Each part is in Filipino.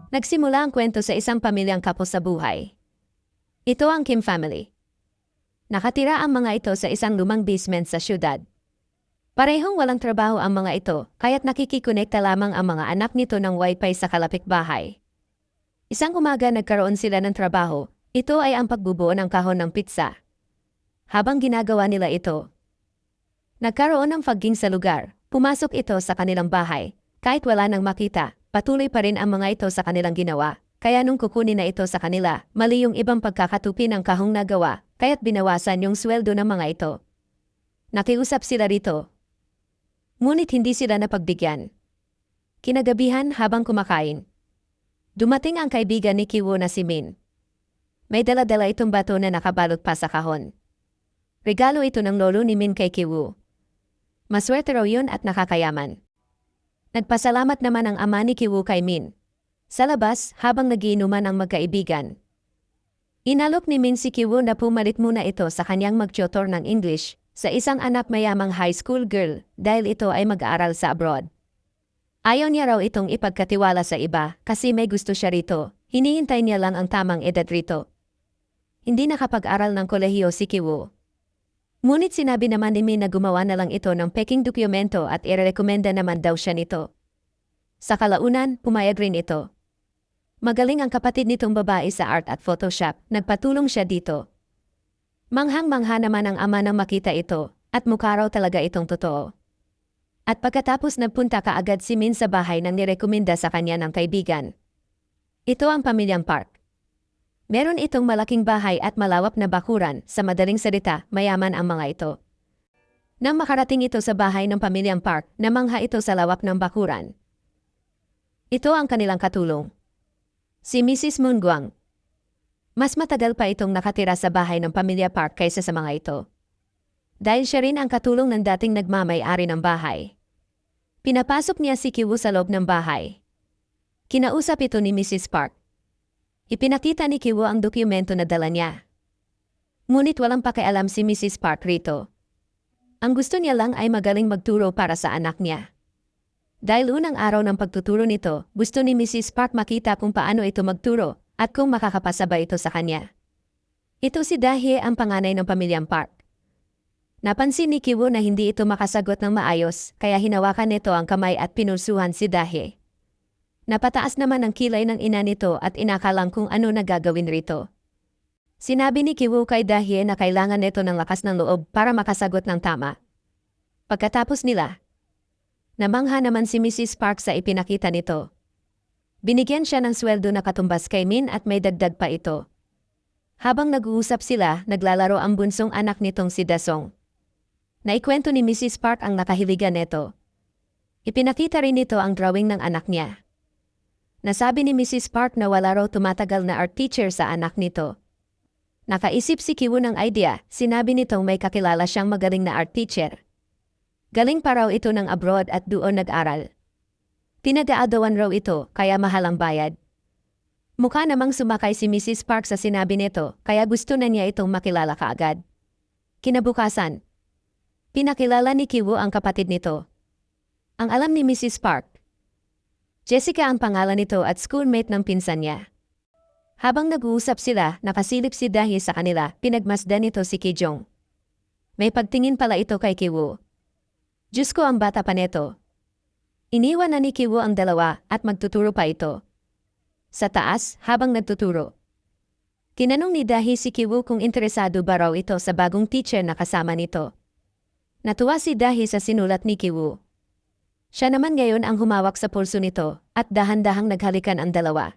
Nagsimula ang kwento sa isang pamilyang kapos sa buhay. Ito ang Kim family. Nakatira ang mga ito sa isang lumang basement sa syudad. Parehong walang trabaho ang mga ito, kaya't nakikikonekta lamang ang mga anak nito ng wifi sa kalapit-bahay. Isang umaga nagkaroon sila ng trabaho, ito ay ang pagbubuo ng kahon ng pizza. Habang ginagawa nila ito, nagkaroon ng fagging sa lugar, pumasok ito sa kanilang bahay, kahit wala nang makita. Patuloy pa rin ang mga ito sa kanilang ginawa, kaya nung kukunin na ito sa kanila, mali yung ibang pagkakatupi ng kahong nagawa, kaya't binawasan yung sweldo ng mga ito. Nakiusap sila rito. Ngunit hindi sila napagbigyan. Kinagabihan habang kumakain, dumating ang kaibigan ni Kiwoo na si Min. May dala-dala itong bato na nakabalot pa sa kahon. Regalo ito ng lolo ni Min kay Kiwoo. Maswerte raw yun at nakakayaman. Nagpasalamat naman ang ama ni Kiwoo kay Min. Sa labas, habang nagiinuman ang magkaibigan, inalok ni Min si Kiwoo na pumalit muna ito sa kanyang mag-tutor ng English sa isang anak mayamang high school girl dahil ito ay mag-aaral sa abroad. Ayaw niya raw itong ipagkatiwala sa iba kasi may gusto siya rito, hinihintay niya lang ang tamang edad rito. Hindi nakapag-aral ng kolehiyo si Kiwoo. Ngunit sinabi naman ni Min na gumawa na lang ito ng peking dokumento at irerekomenda naman daw siya nito. Sa kalaunan, pumayag rin ito. Magaling ang kapatid nitong babae sa art at Photoshop, nagpatulong siya dito. Manghang-mangha naman ang ama nang makita ito, at mukha raw talaga itong totoo. At pagkatapos nagpunta kaagad si Min sa bahay nang nirekomenda sa kanya ng kaibigan. Ito ang pamilyang Park. Meron itong malaking bahay at malawak na bakuran, sa madaling salita, mayaman ang mga ito. Nang makarating ito sa bahay ng pamilyang Park, namangha ito sa lawak ng bakuran. Ito ang kanilang katulong. Si Mrs. Moon Guang. Mas matagal pa itong nakatira sa bahay ng pamilya Park kaysa sa mga ito. Dahil siya rin ang katulong ng dating nagmamay-ari ng bahay. Pinapasok niya si Kiwoo sa loob ng bahay. Kinausap ito ni Mrs. Park. Ipinakita ni Kiwoo ang dokumento na dala niya. Ngunit walang pakialam si Mrs. Park rito. Ang gusto niya lang ay magaling magturo para sa anak niya. Dahil unang araw ng pagtuturo nito, gusto ni Mrs. Park makita kung paano ito magturo at kung makakapasaba ito sa kanya. Ito si Dahye, ang panganay ng pamilyang Park. Napansin ni Kiwoo na hindi ito makasagot ng maayos, kaya hinawakan nito ang kamay at pinulsuhan si Dahye. Napataas naman ang kilay ng ina nito at inakalang kung ano na gagawin rito. Sinabi ni Kiwoo kay Dahye na kailangan nito ng lakas ng loob para makasagot ng tama. Pagkatapos nila, namangha naman si Mrs. Park sa ipinakita nito. Binigyan siya ng sweldo na katumbas kay Min at may dagdag pa ito. Habang nag-uusap sila, naglalaro ang bunsong anak nitong si Dasong. Naikwento ni Mrs. Park ang nakahiligan nito. Ipinakita rin nito ang drawing ng anak niya. Nasabi ni Mrs. Park na wala raw tumatagal na art teacher sa anak nito. Nakaisip si Kiwoo ng idea, sinabi nitong may kakilala siyang magaling na art teacher. Galing pa raw ito ng abroad at doon nag-aral. Pinag-aadawan raw ito, kaya mahal ang bayad. Mukha namang sumakay si Mrs. Park sa sinabi nito, kaya gusto na niya itong makilala kaagad. Kinabukasan, pinakilala ni Kiwoo ang kapatid nito. Ang alam ni Mrs. Park, Jessica ang pangalan nito at schoolmate ng pinsan niya. Habang nag-uusap sila, nakasilip si Dahye sa kanila, pinagmasdan nito si Kijong. May pagtingin pala ito kay Kiwoo. Diyos ko, ang bata pa neto. Iniwan na ni Kiwoo ang dalawa at magtuturo pa ito. Sa taas, habang nagtuturo, tinanong ni Dahye si Kiwoo kung interesado ba raw ito sa bagong teacher na kasama nito. Natuwa si Dahye sa sinulat ni Kiwoo. Siya naman ngayon ang humawak sa pulso nito at dahan-dahang naghalikan ang dalawa.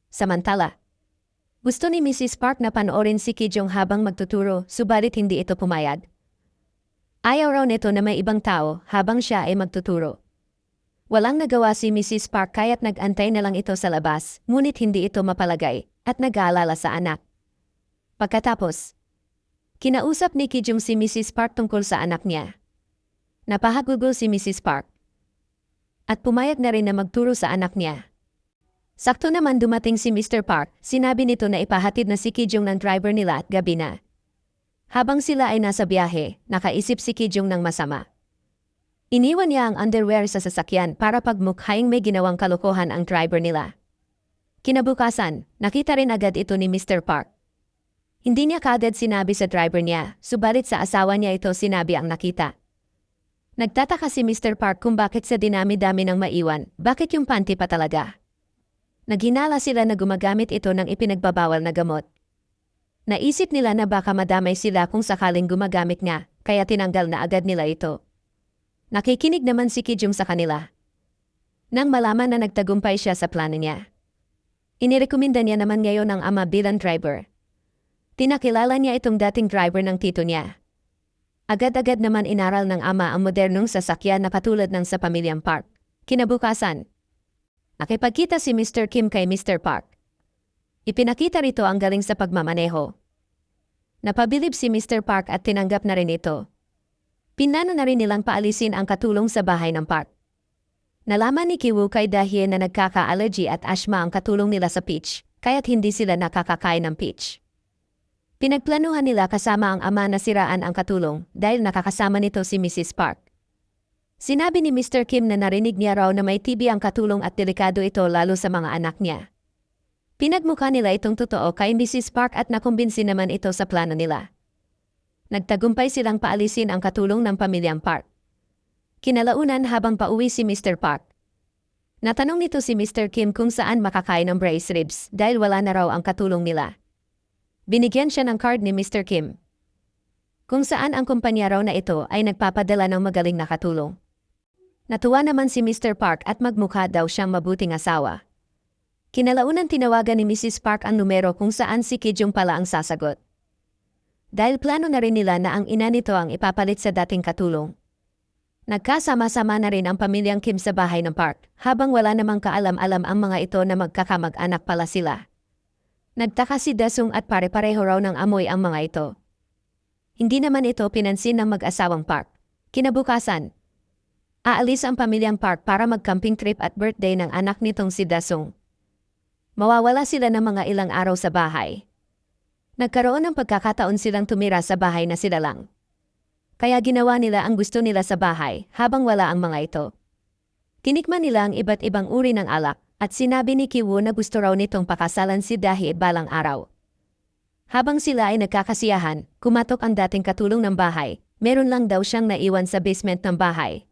Samantala, gusto ni Mrs. Park na panoorin si Kijong habang magtuturo, subalit hindi ito pumayag. Ayaw raw nito na may ibang tao habang siya ay magtuturo. Walang nagawa si Mrs. Park kaya't nag-antay na lang ito sa labas, ngunit hindi ito mapalagay at nag-aalala sa anak. Pagkatapos, kinausap ni Kijong si Mrs. Park tungkol sa anak niya. Napahagugol si Mrs. Park at pumayag na rin na magturo sa anak niya. Sakto naman dumating si Mr. Park, sinabi nito na ipahatid na si Kijong ng driver nila at gabi na. Habang sila ay nasa biyahe, nakaisip si Kijong ng masama. Iniwan niya ang underwear sa sasakyan para pagmukhaing may ginawang kalokohan ang driver nila. Kinabukasan, nakita rin agad ito ni Mr. Park. Hindi niya kaagad sinabi sa driver niya, subalit sa asawa niya ito sinabi ang nakita. Nagtataka si Mr. Park kung bakit sa dinami-dami ng maiwan, bakit yung panty pa talaga. Naghinala sila na gumagamit ito ng ipinagbabawal na gamot. Naisip nila na baka madamay sila kung sakaling gumagamit nga, kaya tinanggal na agad nila ito. Nakikinig naman si Kijung sa kanila. Nang malaman na nagtagumpay siya sa plano niya, inirekomenda niya naman ngayon ang ama bilang driver. Tinakilala niya itong dating driver ng tito niya. Agad-agad naman inaral ng ama ang modernong sasakyan na katulad ng sa pamilyang Park. Kinabukasan, nakipagkita si Mr. Kim kay Mr. Park. Ipinakita rito ang galing sa pagmamaneho. Napabilib si Mr. Park at tinanggap na rin ito. Pinano na rin nilang paalisin ang katulong sa bahay ng Park. Nalaman ni Kiwoo kay dahil na nagkaka-allergy at asthma ang katulong nila sa peach, kaya't hindi sila nakakakain ng peach. Pinagplanuhan nila kasama ang ama na siraan ang katulong dahil nakakasama nito si Mrs. Park. Sinabi ni Mr. Kim na narinig niya raw na may TB ang katulong at delikado ito lalo sa mga anak niya. Pinagmukha nila itong totoo kay Mrs. Park at nakumbinsi naman ito sa plano nila. Nagtagumpay silang paalisin ang katulong ng pamilyang Park. Kinalaunan habang pauwi si Mr. Park, natanong nito si Mr. Kim kung saan makakain ng braised ribs dahil wala na raw ang katulong nila. Binigyan siya ng card ni Mr. Kim, kung saan ang kumpanya raw na ito ay nagpapadala ng magaling na katulong. Natuwa naman si Mr. Park at magmukha daw siyang mabuting asawa. Kinalaunan tinawagan ni Mrs. Park ang numero kung saan si Kijung pala ang sasagot. Dahil plano na rin nila na ang ina nito ang ipapalit sa dating katulong. Nagkasama-sama na rin ang pamilyang Kim sa bahay ng Park, habang wala namang kaalam-alam ang mga ito na magkakamag-anak pala sila. Nagtaka si Dasung at pare-pareho raw ng amoy ang mga ito. Hindi naman ito pinansin ng mag-asawang Park. Kinabukasan, aalis ang pamilyang Park para mag-camping trip at birthday ng anak nitong si Dasung. Mawawala sila ng mga ilang araw sa bahay. Nagkaroon ng pagkakataon silang tumira sa bahay na sila lang. Kaya ginawa nila ang gusto nila sa bahay habang wala ang mga ito. Tinikman nila ang iba't ibang uri ng alak at sinabi ni Kiwoo na gusto raw nitong pakasalan si Dahi balang araw. Habang sila ay nagkakasiyahan, kumatok ang dating katulong ng bahay. Meron lang daw siyang naiwan sa basement ng bahay.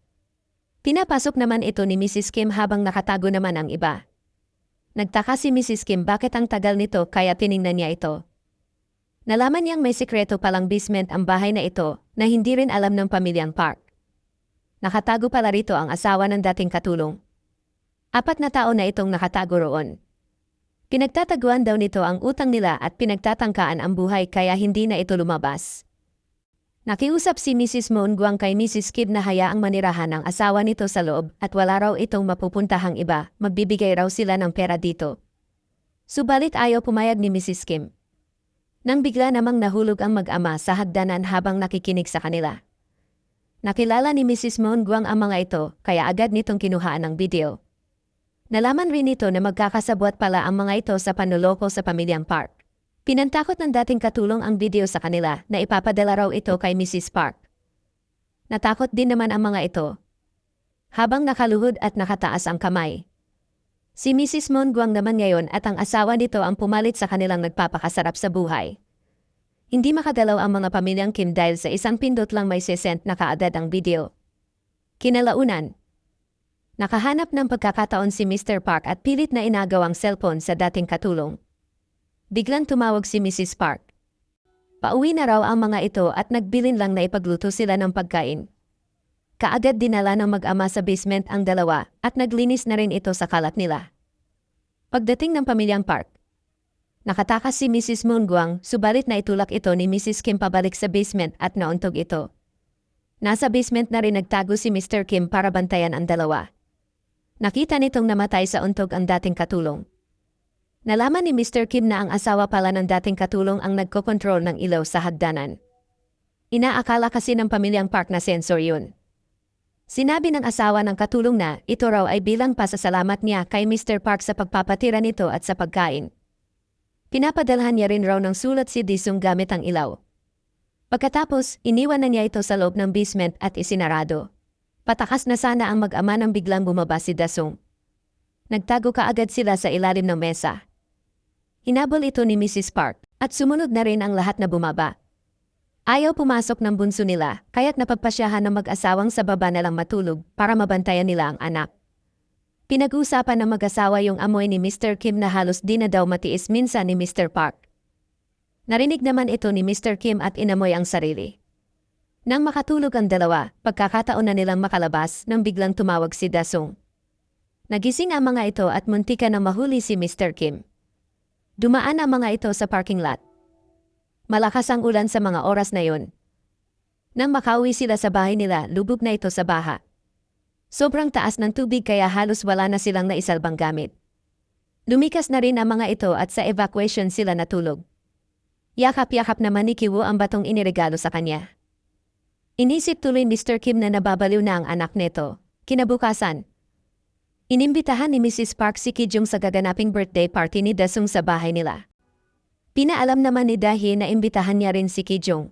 Pinapasok naman ito ni Mrs. Kim habang nakatago naman ang iba. Nagtaka si Mrs. Kim bakit ang tagal nito kaya tiningnan niya ito. Nalaman niyang may sikreto palang basement ang bahay na ito na hindi rin alam ng pamilyang Park. Nakatago pala rito ang asawa ng dating katulong. 4 na tao na itong nakatago roon. Pinagtataguan daw nito ang utang nila at pinagtatangkaan ang buhay kaya hindi na ito lumabas. Nakiusap si Mrs. Moon Guang kay Mrs. Kim na hayaang manirahan ang asawa nito sa loob at wala raw itong mapupuntahang iba, magbibigay raw sila ng pera dito. Subalit ayaw pumayag ni Mrs. Kim. Nang bigla namang nahulog ang mag-ama sa hagdanan habang nakikinig sa kanila. Nakilala ni Mrs. Moon Guang ang mga ito kaya agad nitong kinuhaan ng video. Nalaman rin nito na magkakasabwat pala ang mga ito sa panloloko sa pamilyang Park. Pinantakot ng dating katulong ang video sa kanila na ipapadala raw ito kay Mrs. Park. Natakot din naman ang mga ito. Habang nakaluhod at nakataas ang kamay. Si Mrs. Moon Guang naman ngayon at ang asawa nito ang pumalit sa kanilang nagpapakasarap sa buhay. Hindi makadalaw ang mga pamilyang Kim dahil sa isang pindot lang may sesent na kaagad ang video. Kinalaunan, nakahanap ng pagkakataon si Mr. Park at pilit na inagaw ang cellphone sa dating katulong. Biglang tumawag si Mrs. Park. Pauwi na raw ang mga ito at nagbilin lang na ipagluto sila ng pagkain. Kaagad dinala ng mag-ama sa basement ang dalawa at naglinis na rin ito sa kalat nila. Pagdating ng pamilyang Park, nakatakas si Mrs. Moon Guang subalit na itulak ito ni Mrs. Kim pabalik sa basement at nauntog ito. Nasa basement na rin nagtago si Mr. Kim para bantayan ang dalawa. Nakita nitong namatay sa untog ang dating katulong. Nalaman ni Mr. Kim na ang asawa pala ng dating katulong ang nagkokontrol ng ilaw sa hagdanan. Inaakala kasi ng pamilyang Park na sensor yun. Sinabi ng asawa ng katulong na ito raw ay bilang pasasalamat niya kay Mr. Park sa pagpapatira nito at sa pagkain. Pinapadalhan niya rin raw ng sulat si Disung gamit ang ilaw. Pagkatapos, iniwan na niya ito sa loob ng basement at isinarado. Patakas na sana ang mag-ama nang biglang bumaba si Dasung. Nagtago kaagad sila sa ilalim ng mesa. Hinabol ito ni Mrs. Park at sumunod na rin ang lahat na bumaba. Ayaw pumasok ng bunso nila kaya't napagpasyahan ng mag-asawang sa baba na lang matulog para mabantayan nila ang anak. Pinag-usapan ng mag-asawa yung amoy ni Mr. Kim na halos di na daw matiis minsan ni Mr. Park. Narinig naman ito ni Mr. Kim at inamoy ang sarili. Nang makatulog ang dalawa, pagkakataon na nilang makalabas nang biglang tumawag si Dasong. Nagising ang mga ito at muntikan na mahuli si Mr. Kim. Dumaan ang mga ito sa parking lot. Malakas ang ulan sa mga oras na yon. Nang makauwi sila sa bahay nila, lubog na ito sa baha. Sobrang taas ng tubig kaya halos wala na silang naisalbang gamit. Lumikas na rin ang mga ito at sa evacuation sila natulog. Yakap-yakap naman ni Kiwoo ang batong iniregalo sa kanya. Inisip tuloy Mr. Kim na nababaliw na ang anak nito. Kinabukasan, inimbitahan ni Mrs. Park si Kijung sa gaganaping birthday party ni Dasung sa bahay nila. Pinaalam naman ni Dahi na imbitahan niya rin si Kijung.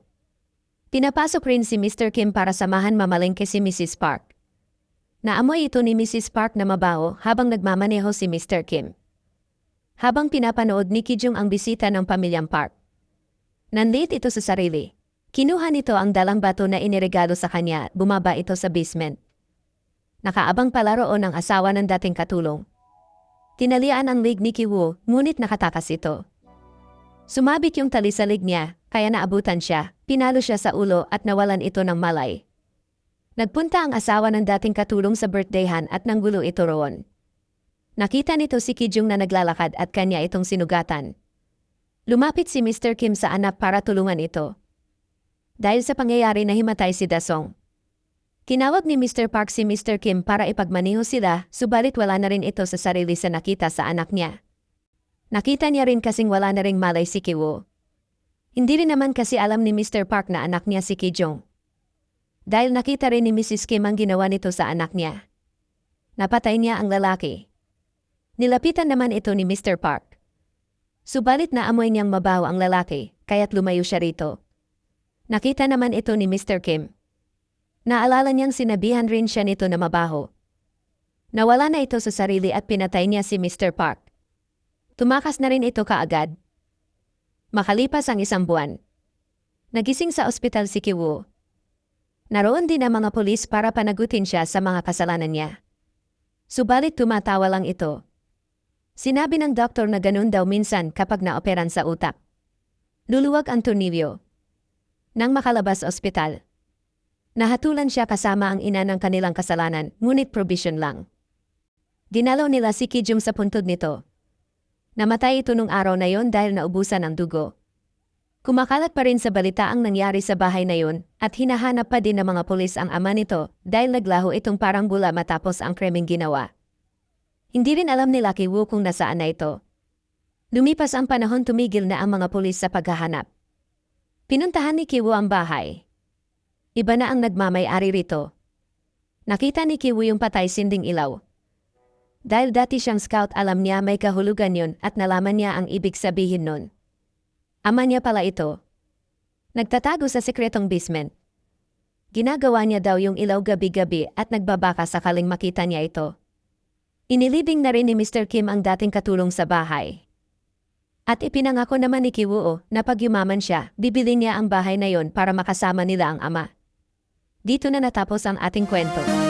Pinapasok rin si Mr. Kim para samahan mamalengke si Mrs. Park. Naamoy ito ni Mrs. Park na mabaho habang nagmamaneho si Mr. Kim. Habang pinapanood ni Kijung ang bisita ng pamilyang Park. Nanliit ito sa sarili. Kinuha nito ang dalang bato na iniregalo sa kanya at bumaba ito sa basement. Nakaabang pala roon ang asawa ng dating katulong. Tinalian ang leg ni Kiwoo, ngunit nakatakas ito. Sumabit yung tali sa leg niya, kaya naabutan siya, pinalo siya sa ulo at nawalan ito ng malay. Nagpunta ang asawa ng dating katulong sa birthdayhan at nanggulo ito roon. Nakita nito si Kijung na naglalakad at kanya itong sinugatan. Lumapit si Mr. Kim sa anak para tulungan ito. Dahil sa pangyayari na himatay si Dasong. Kinawag ni Mr. Park si Mr. Kim para ipagmaneho sila, subalit wala na rin ito sa sarili sa nakita sa anak niya. Nakita niya rin kasing wala na ring malay si Kiwoo. Hindi rin naman kasi alam ni Mr. Park na anak niya si Kijung. Dahil nakita rin ni Mrs. Kim ang ginawa nito sa anak niya. Napatay niya ang lalaki. Nilapitan naman ito ni Mr. Park. Subalit naamoy niyang mabaho ang lalaki, kaya't lumayo siya rito. Nakita naman ito ni Mr. Kim. Naalala niyang sinabihan rin siya nito na mabaho. Nawala na ito sa sarili at pinatay niya si Mr. Park. Tumakas na rin ito kaagad. Makalipas ang 1 buwan. Nagising sa ospital si Kiwoo. Naroon din ang mga pulis para panagutin siya sa mga kasalanan niya. Subalit tumatawa lang ito. Sinabi ng doktor na ganun daw minsan kapag naoperan sa utak. Luluwag ang tornilyo. Nang makalabas ospital, nahatulan siya kasama ang ina ng kanilang kasalanan, ngunit probation lang. Dinalaw nila si Kijung sa puntod nito. Namatay ito nung araw na yon dahil naubusan ang dugo. Kumakalat pa rin sa balita ang nangyari sa bahay na yon at hinahanap pa din ng mga pulis ang ama nito dahil naglaho itong parang bula matapos ang krimeng ginawa. Hindi rin alam nila Kiwoo kung nasaan na ito. Lumipas ang panahon, tumigil na ang mga pulis sa paghahanap. Pinuntahan ni Kiwoo ang bahay. Iba na ang nagmamay-ari rito. Nakita ni Kiwoo yung patay sinding ilaw. Dahil dati siyang scout, alam niya may kahulugan yon at nalaman niya ang ibig sabihin nun. Ama niya pala ito. Nagtatago sa sekretong basement. Ginagawa niya daw yung ilaw gabi-gabi at nagbabaka sakaling makita niya ito. Inilibing na rin ni Mr. Kim ang dating katulong sa bahay. At ipinangako naman ni Kiwoo na pag yumaman siya, bibili niya ang bahay na yon para makasama nila ang ama. Dito na natapos ang ating kwento.